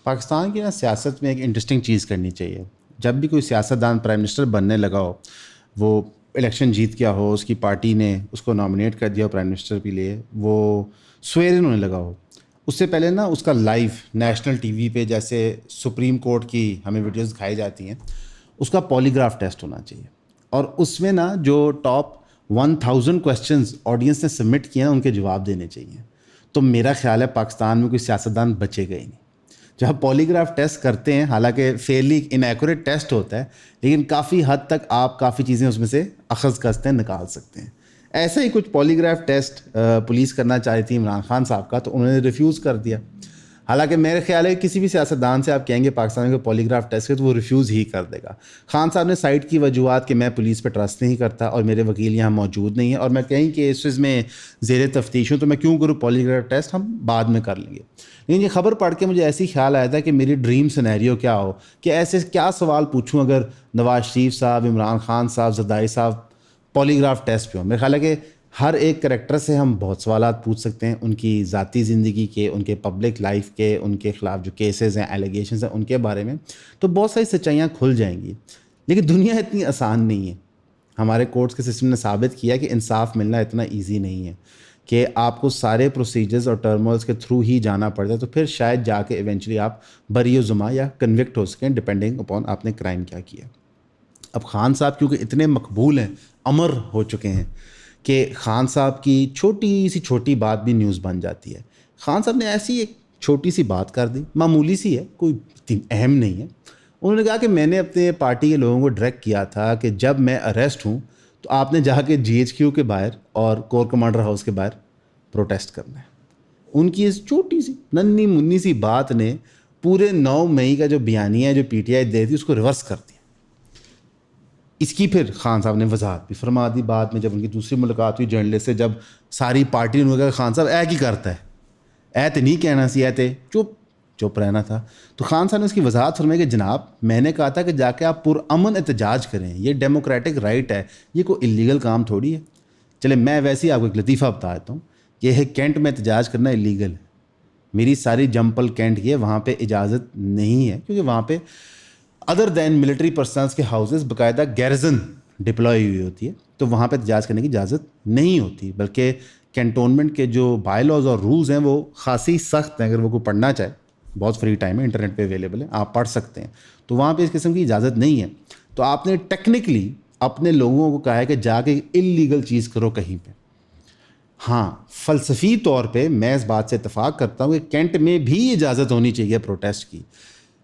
پاکستان کی نا سیاست میں ایک انٹرسٹنگ چیز کرنی چاہیے. جب بھی کوئی سیاستدان پرائم منسٹر بننے لگا ہو, وہ الیکشن جیت گیا ہو, اس کی پارٹی نے اس کو نامنیٹ کر دیا ہو پرائم منسٹر کے لیے, وہ سویرن ہونے لگا ہو, اس سے پہلے نا اس کا لائیو نیشنل ٹی وی پہ جیسے سپریم کورٹ کی ہمیں ویڈیوز دکھائی جاتی ہیں, اس کا پالیگراف ٹیسٹ ہونا چاہیے. اور اس میں نا جو ٹاپ 1000 کویسچنز آڈینس نے سبمٹ کیے ہیں ان کے جواب دینے چاہیے. تو میرا خیال ہے پاکستان میں کوئی سیاستدان بچے گا ہی نہیں. جب آپ پالیگراف ٹیسٹ کرتے ہیں, حالانکہ فیئرلی انیکوریٹ ٹیسٹ ہوتا ہے, لیکن کافی حد تک آپ کافی چیزیں اس میں سے اخذ کرتے ہیں, نکال سکتے ہیں. ایسا ہی کچھ پالیگراف ٹیسٹ پولیس کرنا چاہی تھی عمران خان صاحب کا, تو انہوں نے ریفیوز کر دیا. حالانکہ میرے خیال ہے کسی بھی سیاستدان سے آپ کہیں گے پاکستان کو پالیگراف ٹیسٹ کرے تو وہ ریفیوز ہی کر دے گا. خان صاحب نے سائٹ کی وجوہات کہ میں پولیس پہ ٹرسٹ نہیں کرتا اور میرے وکیل یہاں موجود نہیں ہیں, اور میں کہیں کہ اس چیز میں زیر تفتیش ہوں, تو میں کیوں کروں پالیگراف ٹیسٹ, ہم بعد میں کر لیں گے. لیکن یہ خبر پڑھ کے مجھے ایسی خیال آیا تھا کہ میری ڈریم سینیریو کیا ہو کہ ایسے کیا سوال پوچھوں اگر نواز شریف صاحب, عمران خان صاحب, زرداری صاحب پالیگراف ٹیسٹ پہ ہوں. میرا خیال ہے کہ ہر ایک کریکٹر سے ہم بہت سوالات پوچھ سکتے ہیں, ان کی ذاتی زندگی کے, ان کے پبلک لائف کے, ان کے خلاف جو کیسز ہیں, ایلیگیشنز ہیں, ان کے بارے میں, تو بہت ساری سچائیاں کھل جائیں گی. لیکن دنیا اتنی آسان نہیں ہے. ہمارے کورٹس کے سسٹم نے ثابت کیا کہ انصاف ملنا اتنا ایزی نہیں ہے, کہ آپ کو سارے پروسیجرز اور ٹرمولز کے تھرو ہی جانا پڑتا ہے, تو پھر شاید جا کے ایونچولی آپ بری و زما یا کنوکٹ ہو سکیں, ڈپینڈنگ اپون آپ نے کرائم کیا کیا. اب خان صاحب کیونکہ اتنے مقبول ہیں, امر ہو چکے ہیں, کہ خان صاحب کی چھوٹی بات بھی نیوز بن جاتی ہے. خان صاحب نے ایسی ایک چھوٹی سی بات کر دی, معمولی سی ہے, کوئی اتنی اہم نہیں ہے. انہوں نے کہا کہ میں نے اپنے پارٹی کے لوگوں کو ڈائریکٹ کیا تھا کہ جب میں اریسٹ ہوں تو آپ نے جا کے GHQ کے باہر اور کور کمانڈر ہاؤس کے باہر پروٹیسٹ کرنا ہے. ان کی اس چھوٹی سی ننھی منی سی بات نے پورے 9 مئی کا جو بیانیہ ہے جو PTI دے دی, اس کو ریورس کر دیا. اس کی پھر خان صاحب نے وضاحت بھی فرما دی بعد میں, جب ان کی دوسری ملاقات ہوئی جرنلسٹ سے, جب ساری پارٹی نے کہا خان صاحب اے کی کرتا ہے, اے تے نہیں کہنا سی, اے تے چپ رہنا تھا. تو خان صاحب نے اس کی وضاحت فرمائی کہ جناب میں نے کہا تھا کہ جا کے آپ پرامن احتجاج کریں, یہ ڈیموکریٹک رائٹ ہے, یہ کوئی اللیگل کام تھوڑی ہے. چلے میں ویسے ہی آپ کو ایک لطیفہ بتا دیتا ہوں, یہ ہے کینٹ میں احتجاج کرنا اللیگل ہے. میری ساری جمپل کینٹ کی ہے, وہاں پہ اجازت نہیں ہے, کیونکہ وہاں پہ ادر دین ملٹری پرسنلس کے ہاؤسز باقاعدہ گیرزن ڈپلائی ہوئی ہوتی ہے, تو وہاں پہ احتجاج کرنے کی اجازت نہیں ہوتی. بلکہ کینٹونمنٹ کے جو بائی لاز اور رولز ہیں وہ خاصی سخت ہیں. اگر وہ کوئی پڑھنا چاہے, بہت فری ٹائم ہے, انٹرنیٹ پہ اویلیبل ہے, آپ پڑھ سکتے ہیں. تو وہاں پہ اس قسم کی اجازت نہیں ہے. تو آپ نے ٹیکنیکلی اپنے لوگوں کو کہا ہے کہ جا کے اللیگل چیز کرو کہیں پہ. ہاں, فلسفی طور پہ میں اس بات سے اتفاق کرتا ہوں کہ کینٹ میں بھی اجازت ہونی چاہیے پروٹیسٹ کی,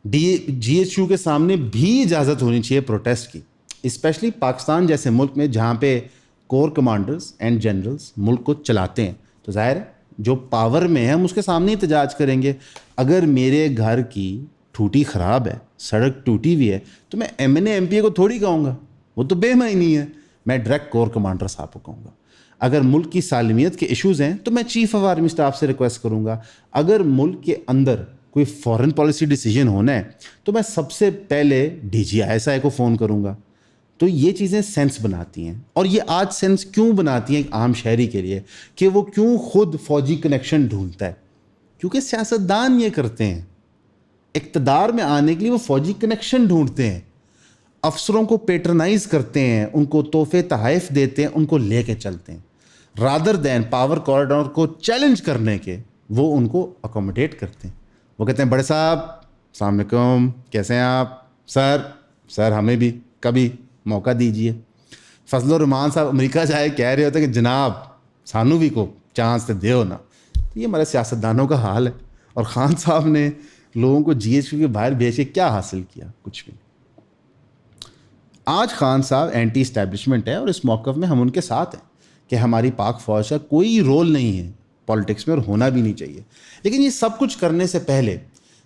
GHQ کے سامنے بھی اجازت ہونی چاہیے پروٹیسٹ کی, اسپیشلی پاکستان جیسے ملک میں جہاں پہ کور کمانڈرز اینڈ جنرلز ملک کو چلاتے ہیں. تو ظاہر ہے جو پاور میں ہے ہم اس کے سامنے احتجاج کریں گے. اگر میرے گھر کی ٹوٹی خراب ہے, سڑک ٹوٹی ہوئی ہے, تو میں MNA MPA کو تھوڑی کہوں گا, وہ تو بے معنی ہے. میں ڈائریکٹ کور کمانڈر صاحب کو کہوں گا. اگر ملک کی سالمیت کے ایشوز ہیں تو میں چیف آف آرمی اسٹاف سے ریکویسٹ کروں گا. اگر ملک کے اندر کوئی فورن پالیسی ڈیسیجن ہونا ہے تو میں سب سے پہلے DGI کو فون کروں گا. تو یہ چیزیں سینس بناتی ہیں, اور یہ آج سینس کیوں بناتی ہیں ایک عام شہری کے لیے, کہ وہ کیوں خود فوجی کنیکشن ڈھونڈتا ہے, کیونکہ سیاستدان یہ کرتے ہیں. اقتدار میں آنے کے لیے وہ فوجی کنیکشن ڈھونڈتے ہیں, افسروں کو پیٹرنائز کرتے ہیں, ان کو تحفے تحائف دیتے ہیں, ان کو لے کے چلتے ہیں, رادر دین پاور کوریڈور کو چیلنج کرنے کے وہ ان کو اکوموڈیٹ کرتے ہیں. وہ کہتے ہیں بڑے صاحب السلام علیکم, کیسے ہیں آپ, سر ہمیں بھی کبھی موقع دیجیے. فضل الرحمان صاحب امریکہ جائے کہہ رہے ہوتے ہیں کہ جناب سانو بھی کو چانس تو دیو نا. یہ ہمارے سیاستدانوں کا حال ہے. اور خان صاحب نے لوگوں کو GHQ کے باہر بھیج کے کیا حاصل کیا, کچھ بھی. آج خان صاحب اینٹی اسٹیبلشمنٹ ہے, اور اس موقف میں ہم ان کے ساتھ ہیں کہ ہماری پاک فوج کا کوئی رول نہیں ہے پالیٹکس میں, اور ہونا بھی نہیں چاہیے. لیکن یہ سب کچھ کرنے سے پہلے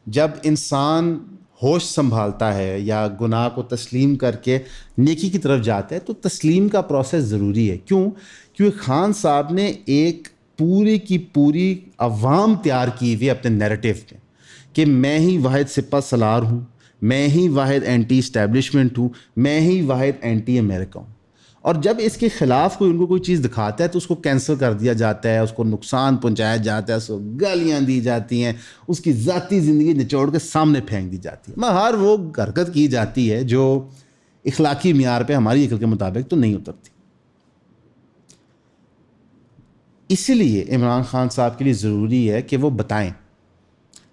جب انسان ہوش سنبھالتا ہے یا گناہ کو تسلیم کر کے نیکی کی طرف جاتا ہے, تو تسلیم کا پروسیس ضروری ہے. کیونکہ خان صاحب نے ایک پوری کی پوری عوام تیار کی ہوئی اپنے نیریٹو میں کہ میں ہی واحد سپہ سالار ہوں, میں ہی واحد اینٹی اسٹیبلشمنٹ ہوں, میں ہی واحد اینٹی امریکہ ہوں. اور جب اس کے خلاف کوئی ان کو کوئی چیز دکھاتا ہے تو اس کو کینسل کر دیا جاتا ہے, اس کو نقصان پہنچایا جاتا ہے, اس کو گالیاں دی جاتی ہیں, اس کی ذاتی زندگی نچوڑ کے سامنے پھینک دی جاتی ہے. ہر وہ حرکت کی جاتی ہے جو اخلاقی معیار پہ ہماری عقل کے مطابق تو نہیں اترتی. اسی لیے عمران خان صاحب کے لیے ضروری ہے کہ وہ بتائیں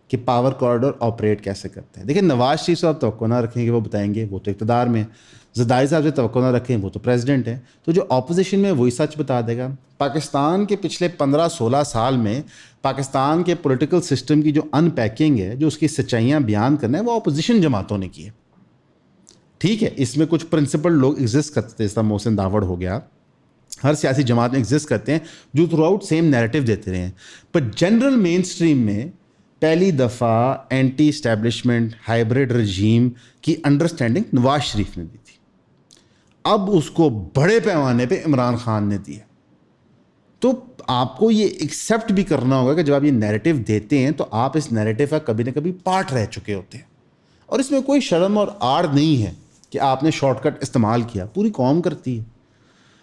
کہ پاور کوریڈور آپریٹ کیسے کرتے ہیں. دیکھیں, نواز شریف صاحب توقع نہ رکھیں کہ وہ بتائیں گے, وہ تو اقتدار میں. زرداری صاحب سے توقع نہ رکھیں, وہ تو پریزیڈنٹ ہیں. تو جو اپوزیشن میں وہی سچ بتا دے گا. پاکستان کے پچھلے 15-16 سال میں پاکستان کے پولیٹیکل سسٹم کی جو ان پیکنگ ہے, جو اس کی سچائیاں بیان کرنا ہے, وہ اپوزیشن جماعتوں نے کی ہے. ٹھیک ہے, اس میں کچھ پرنسپل لوگ ایگزسٹ کرتے تھے, اس طرح محسن داوڑ ہو گیا, ہر سیاسی جماعت میں ایگزسٹ کرتے ہیں جو تھرو آؤٹ سیم نیریٹو دیتے رہے ہیں. پر جنرل مین اسٹریم میں پہلی دفعہ اینٹی اسٹیبلشمنٹ ہائبرڈ رجیم کی انڈرسٹینڈنگ نواز شریف نے دی تھی. اب اس کو بڑے پیمانے پہ عمران خان نے دی ہے. تو آپ کو یہ ایکسیپٹ بھی کرنا ہوگا کہ جب آپ یہ نیریٹو دیتے ہیں تو آپ اس نیریٹو کا کبھی نہ کبھی پارٹ رہ چکے ہوتے ہیں, اور اس میں کوئی شرم اور آڑ نہیں ہے کہ آپ نے شارٹ کٹ استعمال کیا. پوری قوم کرتی ہے.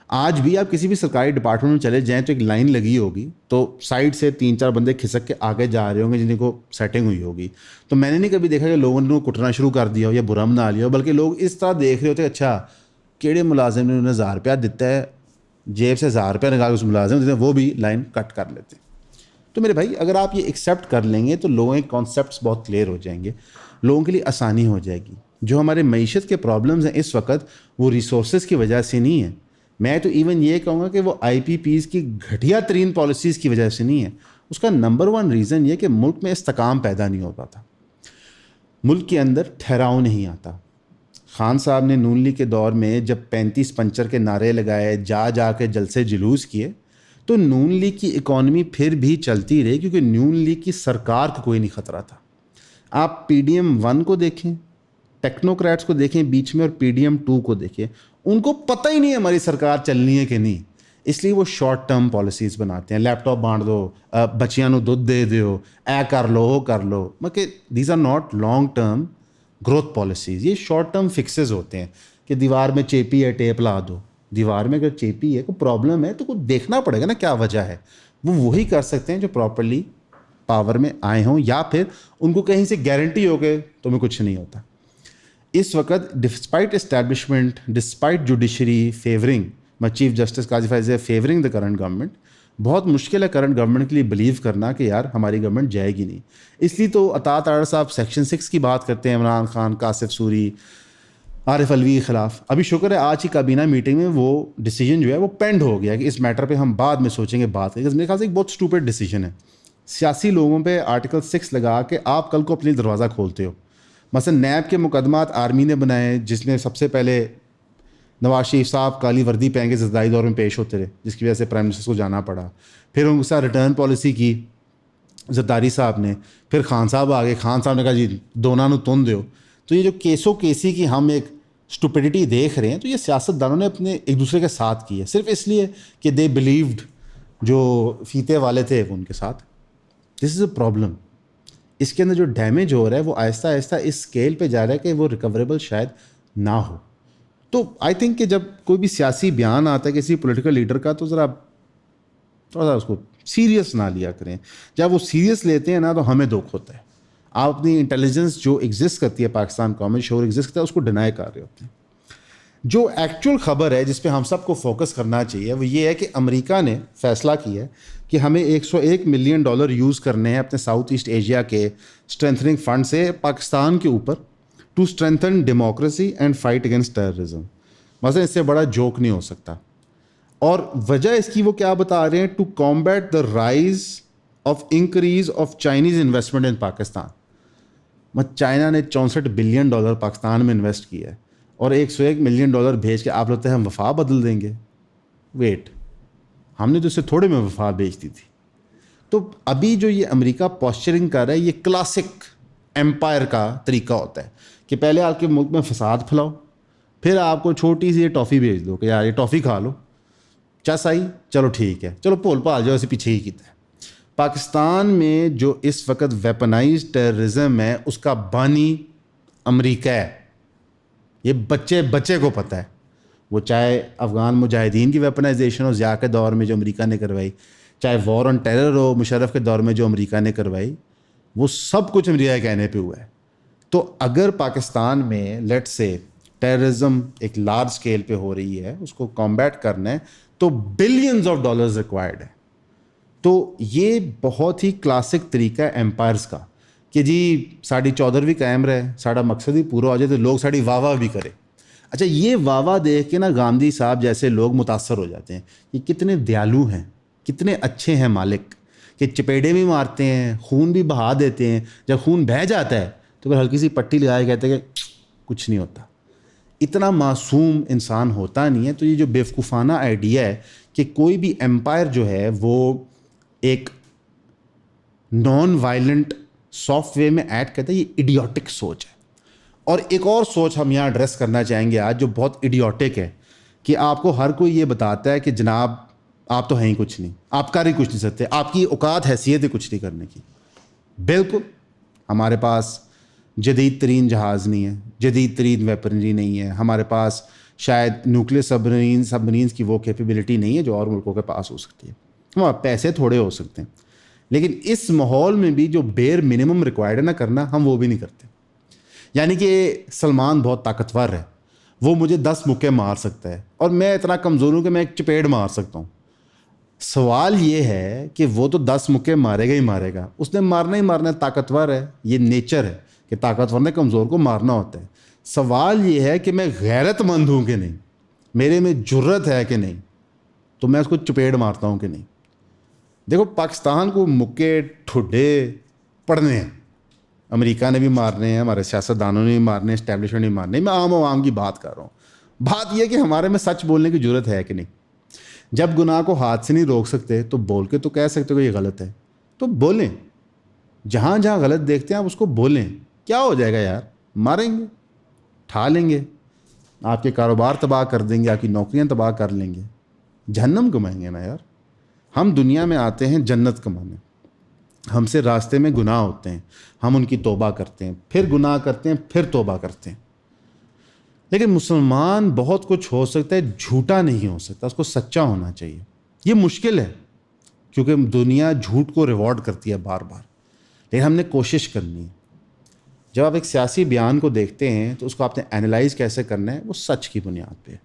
آج بھی آپ کسی بھی سرکاری ڈپارٹمنٹ میں چلے جائیں تو ایک لائن لگی ہوگی, تو سائڈ سے 3-4 بندے کھسک کے آگے جا رہے ہوں گے جن کو سیٹنگ ہوئی ہوگی. تو میں نے نہیں کبھی دیکھا کہ لوگوں نے کٹنا شروع کر دیا ہو یا برا بنا لیا ہو, بلکہ لوگ اس طرح دیکھ رہے ہوتے ہیں, اچھا کیڑے ملازم نے انہیں 1000 روپیہ دیتا ہے, جیب سے 1000 روپیہ نکال کے اس ملازم دیتے ہیں, وہ بھی لائن کٹ کر لیتے ہیں. تو میرے بھائی, اگر آپ یہ ایکسیپٹ کر لیں گے تو لوگوں کے کانسیپٹس بہت کلیئر ہو جائیں گے, لوگوں کے لیے آسانی ہو جائے گی. جو ہمارے معیشت کے پرابلمز ہیں اس وقت, وہ ریسورسز کی وجہ سے نہیں ہیں. میں تو ایون یہ کہوں گا کہ وہ آئی پی پیز کی گھٹیا ترین پالیسیز کی وجہ سے نہیں ہے. اس کا نمبر 1 ریزن یہ کہ ملک میں استحکام پیدا نہیں ہوتا تھا, ملک کے اندر ٹھہراؤ نہیں آتا. خان صاحب نے نون لیگ کے دور میں جب 35 کے نعرے لگائے, جا کے جلسے جلوس کیے, تو نون لیگ کی اکانومی پھر بھی چلتی رہی, کیونکہ نون لیگ کی سرکار کو کوئی نہیں خطرہ تھا. آپ PDM 1 کو دیکھیں, ٹیکنوکریٹس کو دیکھیں بیچ میں, اور PDM 2 کو دیکھیں, ان کو پتہ ہی نہیں ہے ہماری سرکار چلنی ہے کہ نہیں. اس لیے وہ شارٹ ٹرم پالیسیز بناتے ہیں, لیپ ٹاپ بانٹ دو, بچیاں نو دودھ دے دیو, اے کر لو وہ کر لو. مطلب these are not long term growth policies, یہ شارٹ ٹرم فکسز ہوتے ہیں کہ دیوار میں چیپی ہے ٹیپ لا دو. دیوار میں اگر چیپی ہے, کوئی پرابلم ہے, تو کوئی دیکھنا پڑے گا نا کیا وجہ ہے. وہ وہی کر سکتے ہیں جو پراپرلی پاور میں آئے ہوں, یا پھر ان کو کہیں سے گارنٹی ہو کہ تمہیں کچھ نہیں ہوتا. اس وقت despite establishment, despite judiciary favouring, chief justice Qazi Faez favouring the current government, بہت مشکل ہے کرنٹ گورنمنٹ کے لیے بلیو کرنا کہ یار ہماری گورنمنٹ جائے گی نہیں. اس لیے تو اطاعت آرڈر صاحب سیکشن 6 کی بات کرتے ہیں, عمران خان, کاشف سوری, عارف الوی کے خلاف. ابھی شکر ہے آج کی کابینہ میٹنگ میں وہ ڈیسیجن جو ہے وہ پینڈ ہو گیا کہ اس میٹر پہ ہم بعد میں سوچیں گے, بات کریں. میرے خیال سے ایک بہت اسٹوپڈ ڈیسیجن ہے. سیاسی لوگوں پہ آرٹیکل 6 لگا کے آپ کل کو اپنی دروازہ کھولتے ہو. مثلا نیب کے مقدمات آرمی نے بنائے, جس میں سب سے پہلے نواز شریف صاحب کالی وردی پہن کے زرداری دور میں پیش ہوتے رہے, جس کی وجہ سے پرائم منسٹر کو جانا پڑا. پھر ان کے ساتھ ریٹرن پالیسی کی زرداری صاحب نے, پھر خان صاحب آ گئے, خان صاحب نے کہا جی دونوں نو تن دیو. تو یہ جو کیسوں کیسی کی ہم ایک اسٹوپیڈیٹی دیکھ رہے ہیں, تو یہ سیاست دانوں نے اپنے ایک دوسرے کے ساتھ کی ہے, صرف اس لیے کہ دے بلیوڈ جو فیتے والے تھے وہ ان کے ساتھ. دس از اے پرابلم. اس کے اندر جو ڈیمیج ہو رہا ہے وہ آہستہ آہستہ اس اسکیل پہ جا رہا ہے کہ وہ ریکوریبل شاید نہ ہو. تو آئی تھنک کہ جب کوئی بھی سیاسی بیان آتا ہے کسی پولیٹیکل لیڈر کا, تو ذرا تھوڑا سا اس کو سیریس نہ لیا کریں. جب وہ سیریس لیتے ہیں نا تو ہمیں دکھ ہوتا ہے. آپ اپنی انٹیلیجنس جو ایگزسٹ کرتی ہے پاکستان قوم میں, شعور ایگزسٹ کرتا ہے, اس کو ڈینائی کر رہے ہوتے ہیں. جو ایکچوئل خبر ہے جس پہ ہم سب کو فوکس کرنا چاہیے وہ یہ ہے کہ امریکہ نے فیصلہ کیا ہے کہ ہمیں $101 ملین یوز کرنے ہیں اپنے ساؤتھ ایسٹ ایشیا کے اسٹرینتھننگ فنڈ سے پاکستان کے اوپر, to strengthen democracy and fight against terrorism. مثلا اس سے بڑا جوک نہیں ہو سکتا. اور وجہ اس کی وہ کیا بتا رہے ہیں, to combat the rise of increase of Chinese investment in Pakistan. China نے $64 بلین پاکستان میں انویسٹ کیا ہے, اور $101 ملین بھیج کے آپ لگتا ہے ہم وفا بدل دیں گے. ویٹ, ہم نے تو اس سے تھوڑے میں وفا بیچ دی تھی. تو ابھی جو یہ امریکہ پوسچرنگ کر رہا ہے, یہ کلاسک ایمپائر کا طریقہ ہوتا ہے کہ پہلے آپ کے ملک میں فساد پھیلاؤ, پھر آپ کو چھوٹی سی یہ ٹافی بھیج دو کہ یار یہ ٹافی کھا لو, چس آئی چلو ٹھیک ہے, چلو بھول پال جاؤ, اسے پیچھے ہی کیتا ہے. پاکستان میں جو اس وقت ویپنائز ٹیررزم ہے اس کا بانی امریکہ ہے. یہ بچے کو پتہ ہے. وہ چاہے افغان مجاہدین کی ویپنائزیشن ہو ضیاء کے دور میں جو امریکہ نے کروائی، چاہے وار آن ٹیرر ہو مشرف کے دور میں جو امریکہ نے کروائی، وہ سب کچھ امریکہ کے کہنے پہ ہوا ہے. تو اگر پاکستان میں لیٹ سے ٹیررزم ایک لارج اسکیل پہ ہو رہی ہے، اس کو کمبیٹ کرنا ہے، تو بلینز آف ڈالرز ریکوائرڈ ہے. تو یہ بہت ہی کلاسک طریقہ ہے ایمپائرس کا کہ جی ساڑی چودھرویں قائم رہے، ساڑا مقصد بھی پورا ہو جائے تو لوگ ساڑی واہ واہ بھی کرے. اچھا یہ واہ واہ دیکھ کے نا گاندھی صاحب جیسے لوگ متاثر ہو جاتے ہیں، یہ کتنے دیالو ہیں، کتنے اچھے ہیں مالک، کہ چپیڑے بھی مارتے ہیں، خون بھی بہا دیتے ہیں. جب خون بہہ جاتا ہے تو پھر ہلکی سی پٹی لگائے کہتے ہیں کہ کچھ نہیں ہوتا. اتنا معصوم انسان ہوتا نہیں ہے. تو یہ جو بیوقوفانہ آئیڈیا ہے کہ کوئی بھی ایمپائر جو ہے وہ ایک نان وائلنٹ سافٹ ویئر میں ایڈ کرتا ہے، یہ ایڈیوٹک سوچ ہے. اور ایک اور سوچ ہم یہاں ایڈریس کرنا چاہیں گے آج جو بہت ایڈیوٹک ہے، کہ آپ کو ہر کوئی یہ بتاتا ہے کہ جناب آپ تو ہیں ہی کچھ نہیں، آپ کر ہی کچھ نہیں سکتے، آپ کی اوقات حیثیت ہے کچھ نہیں کرنے کی. بالکل ہمارے پاس جدید ترین جہاز نہیں ہے، جدید ترین ویپنری نہیں ہے، ہمارے پاس شاید نیوکلیر سبمرینز کی وہ کیپیبلٹی نہیں ہے جو اور ملکوں کے پاس ہو سکتی ہے. ہمارے پیسے تھوڑے ہو سکتے ہیں، لیکن اس ماحول میں بھی جو بیر منیمم ریکوائرڈ ہے نا کرنا، ہم وہ بھی نہیں کرتے. یعنی کہ سلمان بہت طاقتور ہے، وہ مجھے 10 مکے مار سکتا ہے اور میں اتنا کمزور ہوں کہ میں ایک چپیڑ مار سکتا ہوں. سوال یہ ہے کہ وہ تو 10 مکے مارے گا ہی مارے گا، اس نے مارنا ہی مارنا ہے، طاقتور ہے، یہ نیچر ہے کہ طاقتور نے کمزور کو مارنا ہوتا ہے. سوال یہ ہے کہ میں غیرت مند ہوں کہ نہیں، میرے میں جرت ہے کہ نہیں، تو میں اس کو چپیڑ مارتا ہوں کہ نہیں. دیکھو پاکستان کو مکے ٹھڈے پڑنے ہیں، امریکہ نے بھی مارنے ہیں، ہمارے سیاستدانوں نے بھی مارنے ہیں، اسٹیبلشمنٹ نے بھی مارنے ہیں. میں عام عوام کی بات کر رہا ہوں. بات یہ کہ ہمارے میں سچ بولنے کی جرت ہے کہ نہیں. جب گناہ کو ہاتھ سے نہیں روک سکتے تو بول کے تو کہہ سکتے ہو کہ یہ غلط ہے، تو بولیں. جہاں جہاں غلط دیکھتے ہیں آپ اس کو بولیں. کیا ہو جائے گا یار، ماریں گے، ٹھا لیں گے، آپ کے کاروبار تباہ کر دیں گے، آپ کی نوکریاں تباہ کر لیں گے، جہنم کمائیں گے نا یار. ہم دنیا میں آتے ہیں جنت کمانے، ہم سے راستے میں گناہ ہوتے ہیں، ہم ان کی توبہ کرتے ہیں، پھر گناہ کرتے ہیں، پھر توبہ کرتے ہیں. لیکن مسلمان بہت کچھ ہو سکتا ہے، جھوٹا نہیں ہو سکتا، اس کو سچا ہونا چاہیے. یہ مشکل ہے کیونکہ دنیا جھوٹ کو ریوارڈ کرتی ہے بار بار، لیکن ہم نے کوشش کرنی ہے. جب آپ ایک سیاسی بیان کو دیکھتے ہیں تو اس کو آپ نے اینالائز کیسے کرنا ہے، وہ سچ کی بنیاد پہ.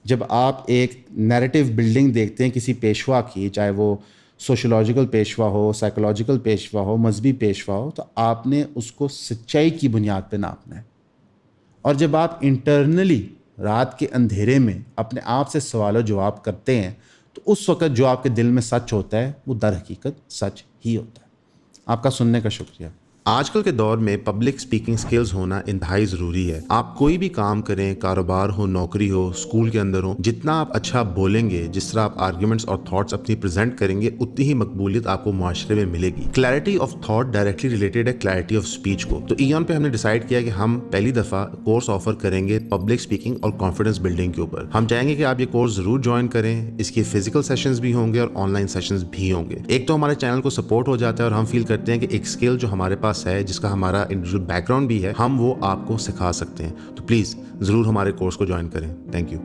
جب آپ ایک نیریٹو بلڈنگ دیکھتے ہیں کسی پیشوا کی، چاہے وہ سوشولوجیکل پیشوا ہو، سائیکولوجیکل پیشوا ہو، مذہبی پیشوا ہو، تو آپ نے اس کو سچائی کی بنیاد پہ ناپنا ہے. اور جب آپ انٹرنلی رات کے اندھیرے میں اپنے آپ سے سوال و جواب کرتے ہیں تو اس وقت جو آپ کے دل میں سچ ہوتا ہے وہ در حقیقت سچ ہی ہوتا ہے. آپ کا سننے کا شکریہ. آج کل کے دور میں پبلک سپیکنگ سکلز ہونا انتہائی ضروری ہے. آپ کوئی بھی کام کریں، کاروبار ہو، نوکری ہو، اسکول کے اندر ہو، جتنا آپ اچھا بولیں گے، جس طرح آپ آرگیومنٹس اور تھاٹس اپنی پریزنٹ کریں گے، اتنی ہی مقبولیت آپ کو معاشرے میں ملے گی. Clarity of thought directly related ہے کلیئرٹی آف اسپیچ کو. تو ایون پہ ہم نے ڈیسائیڈ کیا کہ ہم پہلی دفعہ کورس آفر کریں گے پبلک سپیکنگ اور کانفیڈنس بلڈنگ کے اوپر. ہم چاہیں گے کہ آپ یہ کورس ضرور جوائن کریں. اس کے فزیکل سیشنز بھی ہوں گے اور آن لائن سیشنز بھی ہوں گے. ایک تو ہمارے چینل کو سپورٹ ہو جاتا ہے اور ہم فیل کرتے ہیں کہ ایک اسکل جو ہمارے پاس ہے، جس کا ہمارا انڈیویجول بیک گراؤنڈ بھی ہے، ہم وہ آپ کو سکھا سکتے ہیں. تو پلیز ضرور ہمارے کورس کو جوائن کریں. Thank you.